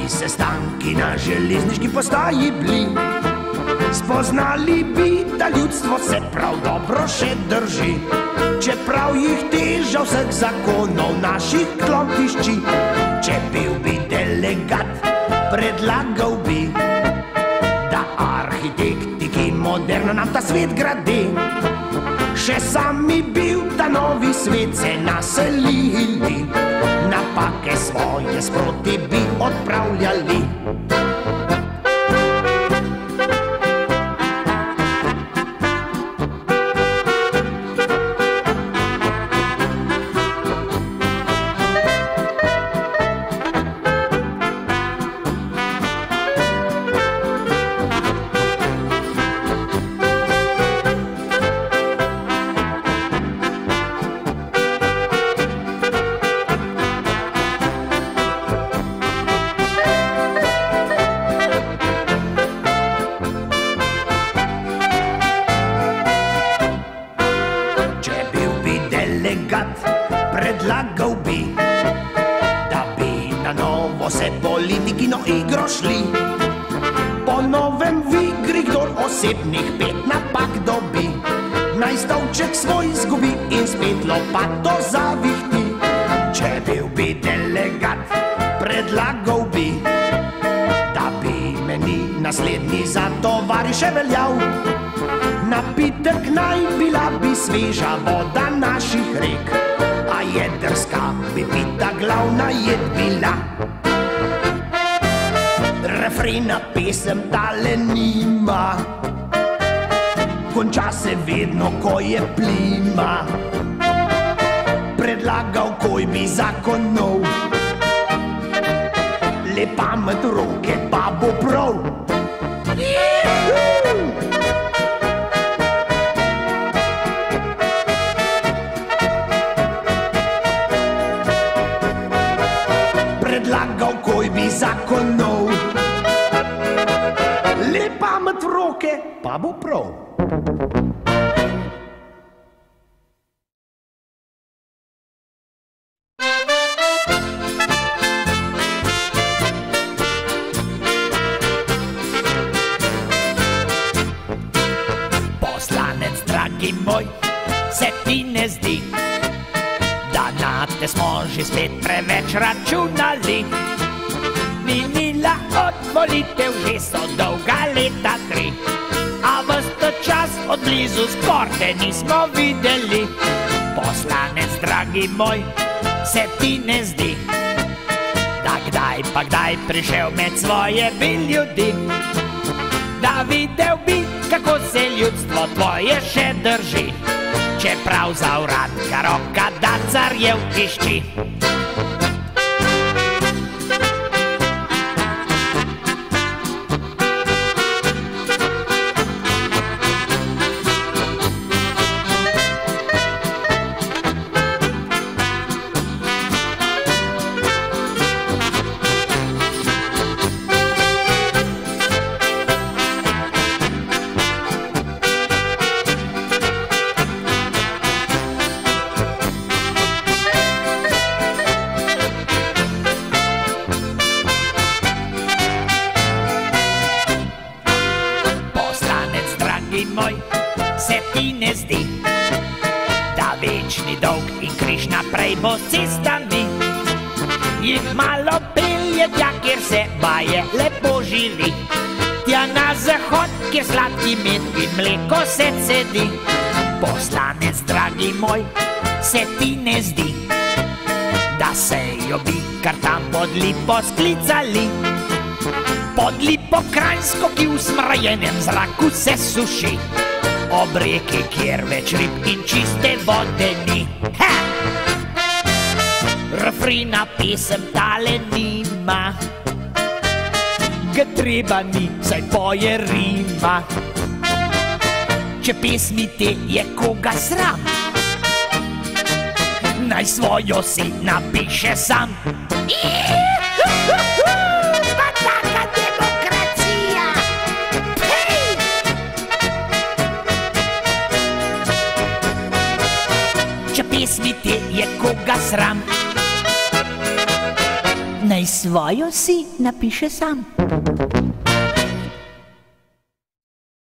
bi sestanki na železniški postaji bili. Spoznali bi, da ljudstvo se prav dobro še drži, čeprav jih teža vseh zakonov naših klop tišči. Če bil bi delegat, predlagal bi, da arhitekti, ki moderno nam ta svet gradi, še sami bi v ta novi svet se naselili, napake svoje sproti bi odpravljali. Predlagal bi, da bi na novo se politiki no igro šli. Po novem v igri, kdor osebnih 5 napak dobi, naj stolček svoj zgubi in spet lopato zavihti. Če bil bi delegat, predlagal bi, da bi meni naslednji za tovariše veljal. Napitek naj bila bi sveža voda naših rek, a jedrska bi pita glavna jed bila. Refrena pesem tale nima, konča se vedno, ko je plima. Predlagal, koj bi zakonov, le pamet roke pa bo prav. Predlagal, koj bi zakonov, le pamet v roke pa bo prav. Poslanec, dragi moj, se ti ne zdi, da na te smo že spet preveč računali? Minila od volitev že so dolga leta 3, a ves ta čas od blizu skor te nismo videli. Poslanec, dragi moj, se ti ne zdi, da kdaj pa kdaj prišel med svoje bi ljudi, da videl bi, kako se ljudstvo tvoje še drži, čeprav za uradnika roka da carjev tišči. Moj, se ti ne zdi, da večni dolg in križ naprej bo s cestami, jih malo pelje tja, kjer se baje lepo živi, tja na zahod, kjer sladki med in mleko se cedi. Poslanec, dragi moj, se ti ne zdi, da se jo bi kar tam pod lipo sklicali, pod lipo Kranjsko, ki v smrajenem zraku se suši, ob reki, kjer več rib in čiste vode ni. Refrena pesem tale nima, ga treba ni, saj poje rima. Če pesmi te je koga sram, naj svojo si napiše sam. Če pesmi te je koga sram, naj svojo si napiše sam.